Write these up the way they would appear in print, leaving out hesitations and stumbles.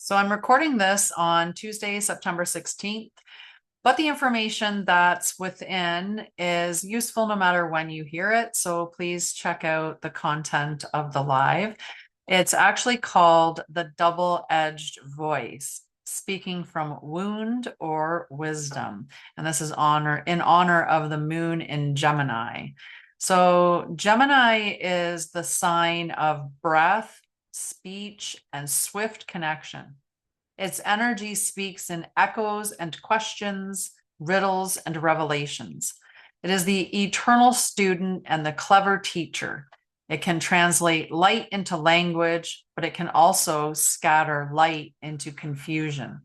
So I'm recording this on Tuesday, September 16th, but the information that's within is useful no matter when you hear it. So please check out the content of the live. It's actually called the double-edged voice, speaking from wound or wisdom. And this is in honor of the moon in Gemini. So Gemini is the sign of breath, speech, and swift connection. Its energy speaks in echoes and questions, riddles and revelations. It is the eternal student and the clever teacher. It can translate light into language, but it can also scatter light into confusion.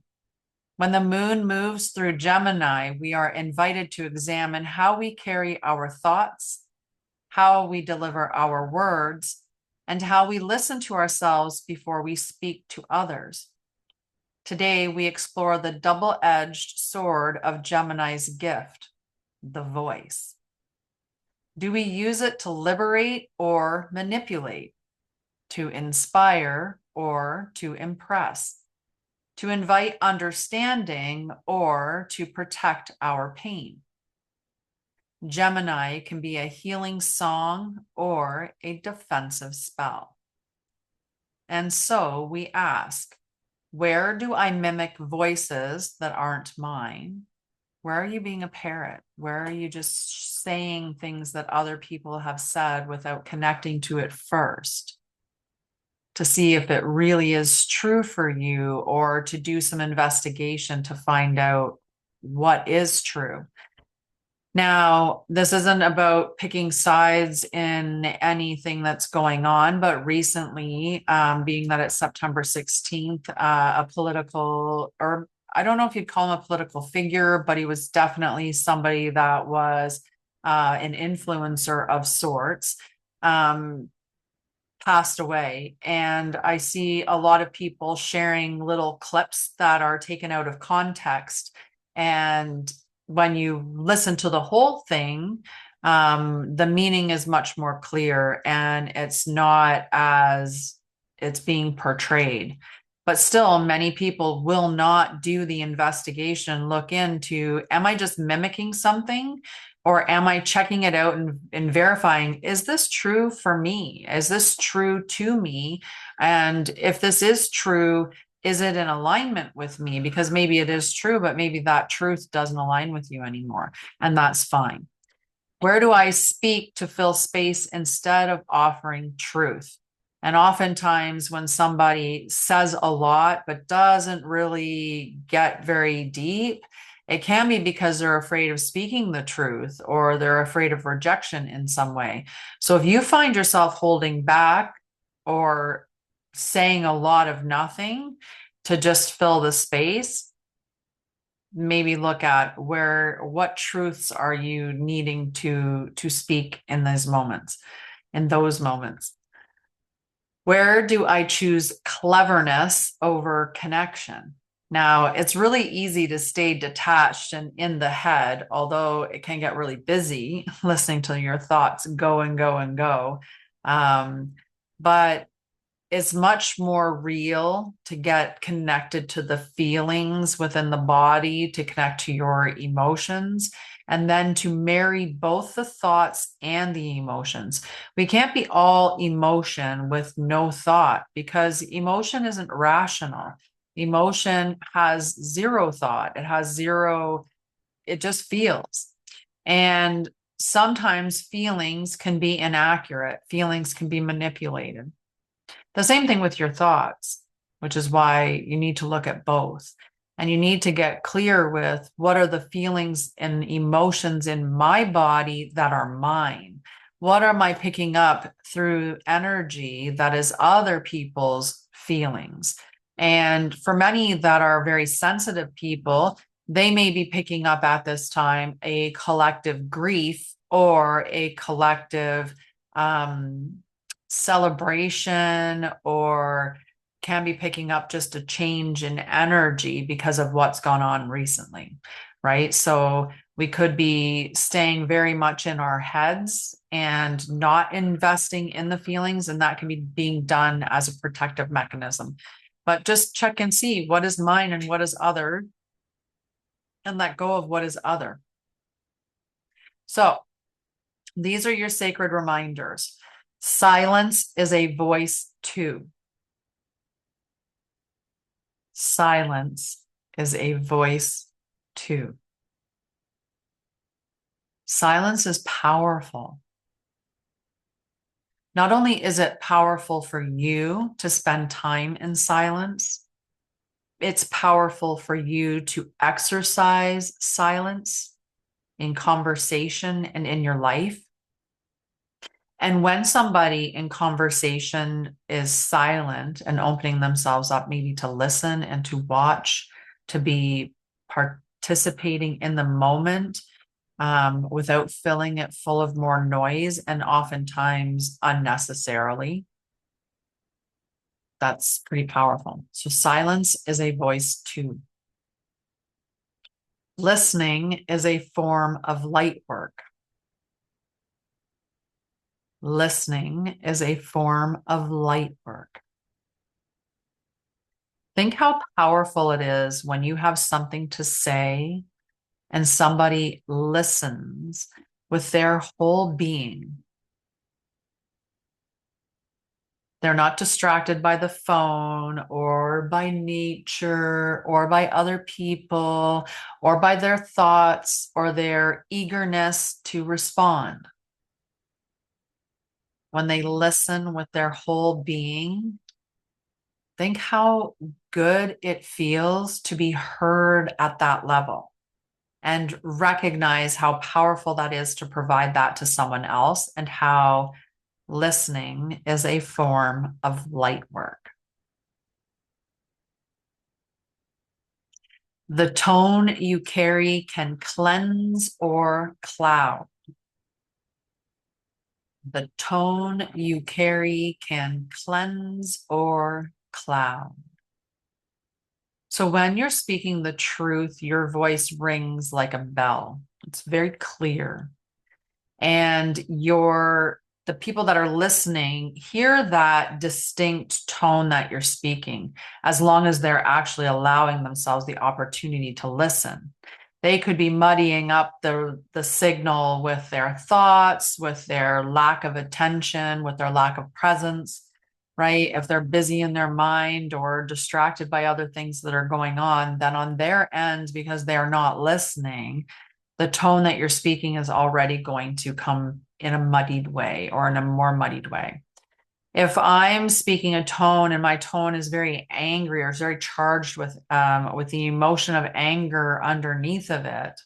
When the moon moves through Gemini, we are invited to examine how we carry our thoughts, how we deliver our words, and how we listen to ourselves before we speak to others. Today, we explore the double-edged sword of Gemini's gift, the voice. Do we use it to liberate or manipulate, to inspire or to impress, to invite understanding or to protect our pain? Gemini can be a healing song or a defensive spell. And so we ask, where do I mimic voices that aren't mine? Where are you being a parrot? Where are you just saying things that other people have said without connecting to it first to see if it really is true for you, or to do some investigation to find out what is true? Now, this isn't about picking sides in anything that's going on, but recently, being that it's September 16th, a political, or I don't know if you'd call him a political figure, but he was definitely somebody that was an influencer of sorts, passed away. And I see a lot of people sharing little clips that are taken out of context. And when you listen to the whole thing, the meaning is much more clear and it's not as it's being portrayed. But still, many people will not do the investigation, look into, am I just mimicking something? Or am I checking it out and verifying, is this true for me? Is this true to me? And if this is true, is it in alignment with me? Because maybe it is true, but maybe that truth doesn't align with you anymore. And that's fine. Where do I speak to fill space instead of offering truth? And oftentimes when somebody says a lot, but doesn't really get very deep, it can be because they're afraid of speaking the truth, or they're afraid of rejection in some way. So if you find yourself holding back or saying a lot of nothing to just fill the space, maybe look at what truths are you needing to speak in those moments. Where do I choose cleverness over connection? Now, it's really easy to stay detached and in the head, although it can get really busy listening to your thoughts go and go and go. But it's much more real to get connected to the feelings within the body, to connect to your emotions, and then to marry both the thoughts and the emotions. We can't be all emotion with no thought, because emotion isn't rational. Emotion has zero thought. It just feels. And sometimes feelings can be inaccurate. Feelings can be manipulated. The same thing with your thoughts, which is why you need to look at both. And you need to get clear with, what are the feelings and emotions in my body that are mine? What am I picking up through energy that is other people's feelings? And for many that are very sensitive people, they may be picking up at this time a collective grief or a collective celebration, or can be picking up just a change in energy because of what's gone on recently, right? So we could be staying very much in our heads and not investing in the feelings, and that can be being done as a protective mechanism. But just check and see what is mine and what is other, and let go of what is other. So these are your sacred reminders. Silence is a voice too. Silence is a voice too. Silence is powerful. Not only is it powerful for you to spend time in silence, it's powerful for you to exercise silence in conversation and in your life. And when somebody in conversation is silent and opening themselves up, maybe to listen and to watch, to be participating in the moment, without filling it full of more noise and oftentimes unnecessarily, that's pretty powerful. So silence is a voice too. Listening is a form of light work. Listening is a form of light work. Think how powerful it is when you have something to say and somebody listens with their whole being. They're not distracted by the phone or by nature or by other people or by their thoughts or their eagerness to respond. When they listen with their whole being, think how good it feels to be heard at that level, and recognize how powerful that is to provide that to someone else, and how listening is a form of light work. The tone you carry can cleanse or cloud. The tone you carry can cleanse or cloud. So when you're speaking the truth, your voice rings like a bell. It's very clear. And the people that are listening hear that distinct tone that you're speaking, as long as they're actually allowing themselves the opportunity to listen. They could be muddying up the signal with their thoughts, with their lack of attention, with their lack of presence, right? If they're busy in their mind or distracted by other things that are going on, then on their end, because they are not listening, the tone that you're speaking is already going to come in a muddied way or in a more muddied way. If I'm speaking a tone and my tone is very angry or is very charged with the emotion of anger underneath of it,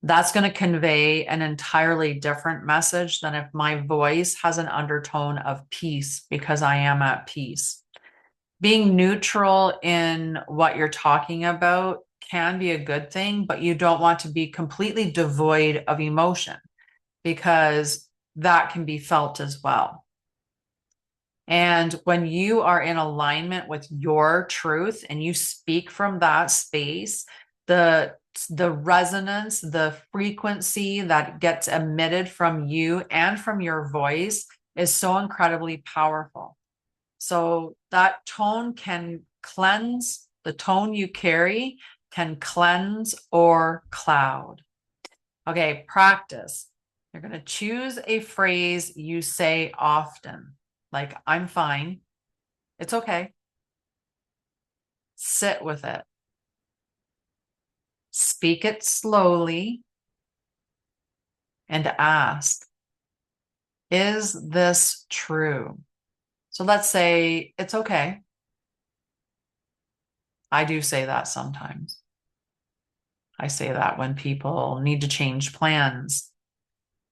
that's going to convey an entirely different message than if my voice has an undertone of peace, because I am at peace. Being neutral in what you're talking about can be a good thing, but you don't want to be completely devoid of emotion, because that can be felt as well. And when you are in alignment with your truth and you speak from that space, the resonance, the frequency that gets emitted from you and from your voice is so incredibly powerful. So that tone can cleanse, the tone you carry can cleanse or cloud. Okay, practice. You're going to choose a phrase you say often, like, I'm fine. It's okay. Sit with it. Speak it slowly and ask, is this true? So let's say it's okay. I do say that sometimes. I say that when people need to change plans,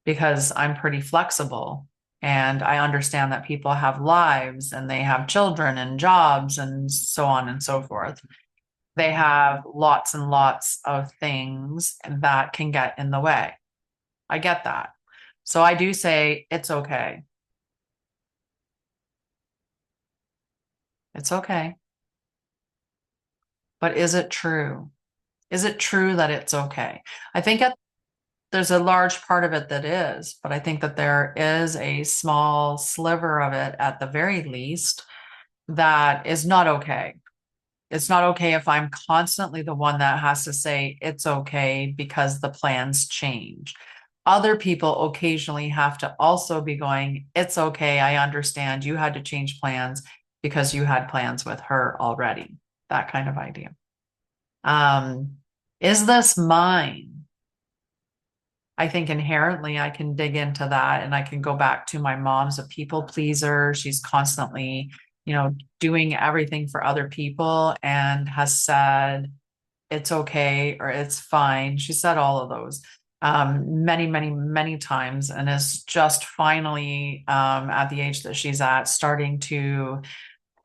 because I'm pretty flexible and I understand that people have lives and they have children and jobs and so on and so forth. They have lots and lots of things that can get in the way. I get that. So I do say, it's okay. It's okay. But is it true? Is it true that it's okay? I think there's a large part of it that is, but I think that there is a small sliver of it at the very least that is not okay. It's not okay if I'm constantly the one that has to say it's okay because the plans change. Other people occasionally have to also be going, it's okay. I understand you had to change plans because you had plans with her already. That kind of idea. Um, is this mine? I think inherently I can dig into that and I can go back to my mom's a people pleaser. She's constantly, doing everything for other people and has said it's okay or it's fine. She said all of those many, many, many times and is just finally at the age that she's at starting to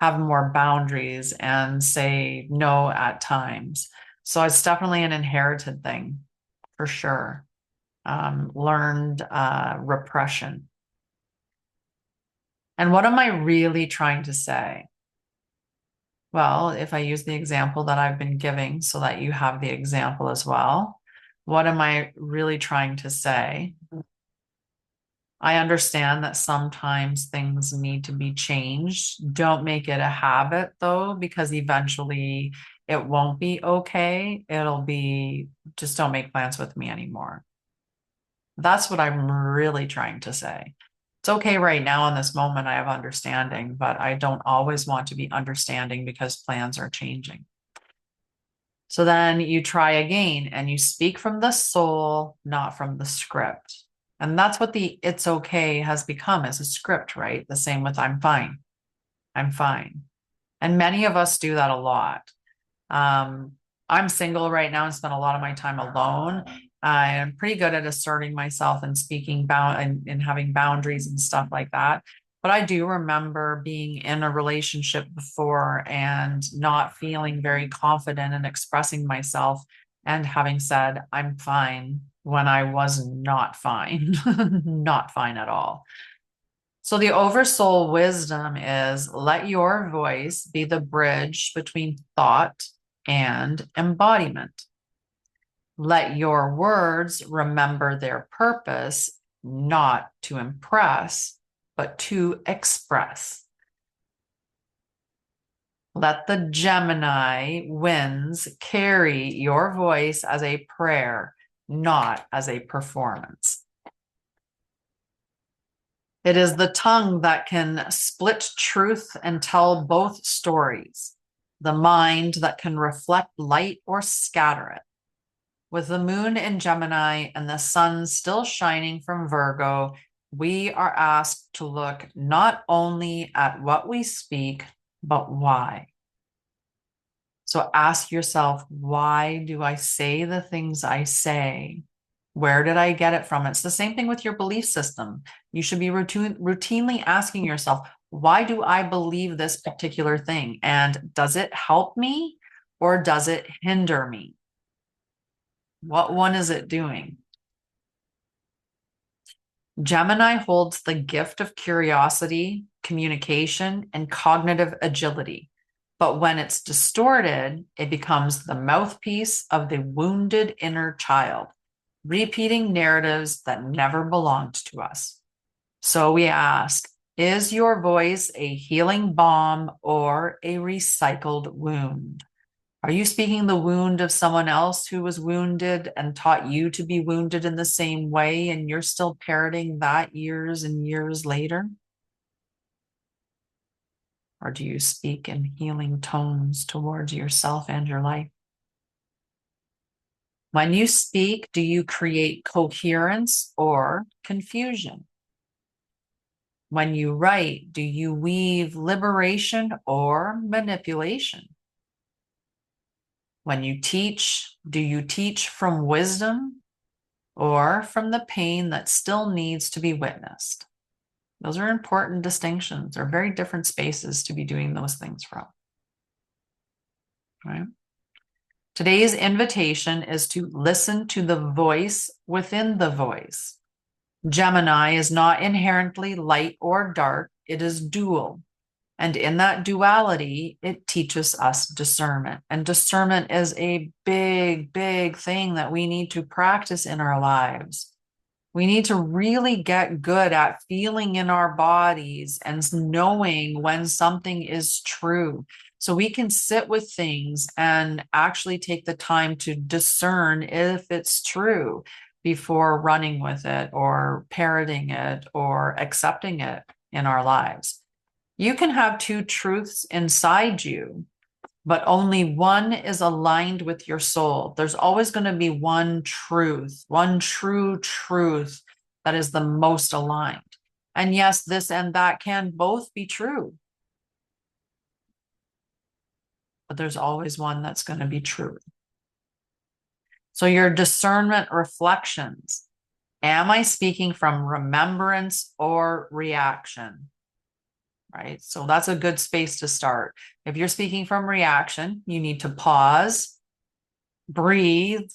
have more boundaries and say no at times. So it's definitely an inherited thing for sure. Learned repression. And what am I really trying to say? Well, if I use the example that I've been giving so that you have the example as well, what am I really trying to say? I understand that sometimes things need to be changed. Don't make it a habit though, because eventually it won't be okay. It'll be just don't make plans with me anymore. That's what I'm really trying to say. It's okay right now in this moment, I have understanding, but I don't always want to be understanding because plans are changing. So then you try again and you speak from the soul, not from the script. And that's what the it's okay has become as a script, right? The same with I'm fine. I'm fine. And many of us do that a lot. Um, I'm single right now and spend a lot of my time alone. I'm pretty good at asserting myself and speaking and having boundaries and stuff like that. But I do remember being in a relationship before and not feeling very confident in expressing myself and having said, I'm fine when I was not fine, not fine at all. So the oversoul wisdom is let your voice be the bridge between thought and embodiment. Let your words remember their purpose, not to impress, but to express. Let the Gemini winds carry your voice as a prayer, not as a performance. It is the tongue that can split truth and tell both stories, the mind that can reflect light or scatter it. With the moon in Gemini and the sun still shining from Virgo, we are asked to look not only at what we speak, but why. So ask yourself, why do I say the things I say? Where did I get it from? It's the same thing with your belief system. You should be routinely asking yourself, why do I believe this particular thing? And does it help me or does it hinder me? What one is it doing? Gemini holds the gift of curiosity, communication, and cognitive agility. But when it's distorted, it becomes the mouthpiece of the wounded inner child, repeating narratives that never belonged to us. So we ask, is your voice a healing balm or a recycled wound? Are you speaking the wound of someone else who was wounded and taught you to be wounded in the same way, and you're still parroting that years and years later? Or do you speak in healing tones towards yourself and your life? When you speak, do you create coherence or confusion? When you write, do you weave liberation or manipulation? When you teach, do you teach from wisdom or from the pain that still needs to be witnessed? Those are important distinctions. They're very different spaces to be doing those things from. Right? Today's invitation is to listen to the voice within the voice. Gemini is not inherently light or dark, it is dual. And in that duality, it teaches us discernment. And discernment is a big, big thing that we need to practice in our lives. We need to really get good at feeling in our bodies and knowing when something is true. So we can sit with things and actually take the time to discern if it's true before running with it or parroting it or accepting it in our lives. You can have two truths inside you, but only one is aligned with your soul. There's always going to be one truth, one true truth that is the most aligned. And yes, this and that can both be true, but there's always one that's going to be true. So your discernment reflections. Am I speaking from remembrance or reaction? Right? So that's a good space to start. If you're speaking from reaction, you need to pause, breathe,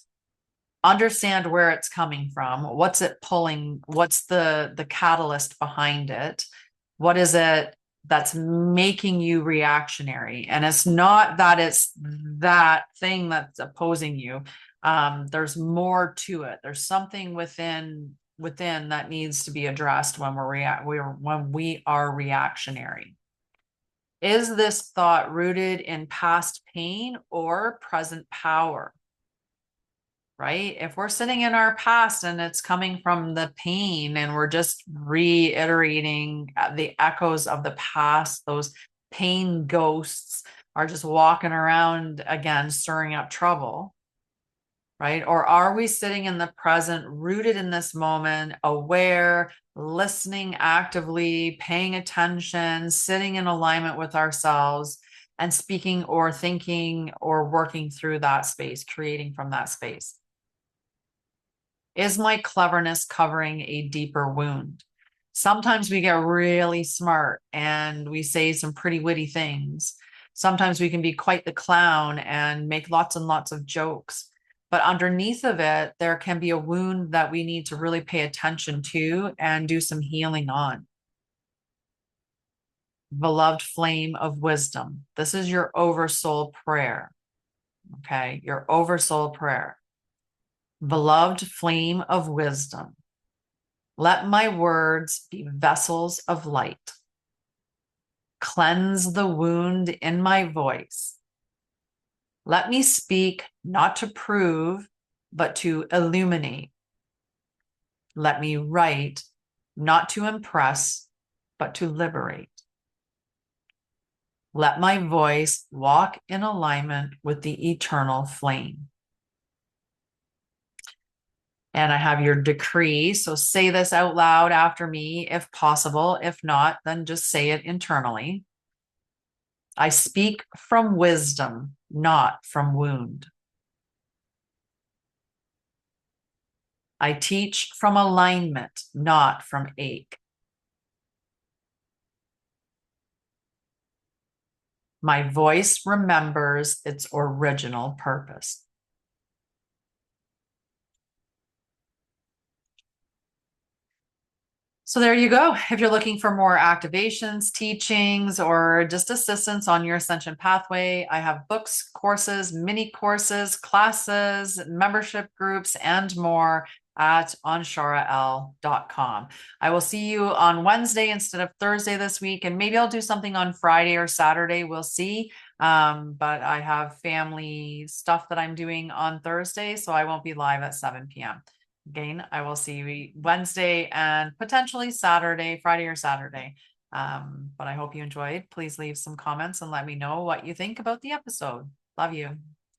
understand where it's coming from. What's it pulling? What's the catalyst behind it? What is it that's making you reactionary? And it's not that it's that thing that's opposing you. There's more to it. There's something within that needs to be addressed when when we are reactionary. Is this thought rooted in past pain or present power? Right? If we're sitting in our past and it's coming from the pain and we're just reiterating the echoes of the past, those pain ghosts are just walking around again, stirring up trouble, right? Or are we sitting in the present, rooted in this moment, aware, listening actively, paying attention, sitting in alignment with ourselves and speaking or thinking or working through that space, creating from that space? Is my cleverness covering a deeper wound? Sometimes we get really smart and we say some pretty witty things. Sometimes we can be quite the clown and make lots and lots of jokes. But underneath of it, there can be a wound that we need to really pay attention to and do some healing on. Beloved flame of wisdom. This is your oversoul prayer. Okay, your oversoul prayer. Beloved flame of wisdom, let my words be vessels of light. Cleanse the wound in my voice. Let me speak not to prove, but to illuminate. Let me write not to impress, but to liberate. Let my voice walk in alignment with the eternal flame. And I have your decree. So say this out loud after me, if possible. If not, then just say it internally. I speak from wisdom, not from wound. I teach from alignment, not from ache. My voice remembers its original purpose. So there you go. If you're looking for more activations, teachings, or just assistance on your ascension pathway, I have books, courses, mini courses, classes, membership groups, and more at Anshara'El.com. I will see you on Wednesday instead of Thursday this week, and maybe I'll do something on Friday or Saturday. We'll see. But I have family stuff that I'm doing on Thursday, so I won't be live at 7 p.m. Again, I will see you Wednesday and potentially Saturday, Friday or Saturday. But I hope you enjoyed. Please leave some comments and let me know what you think about the episode. Love you.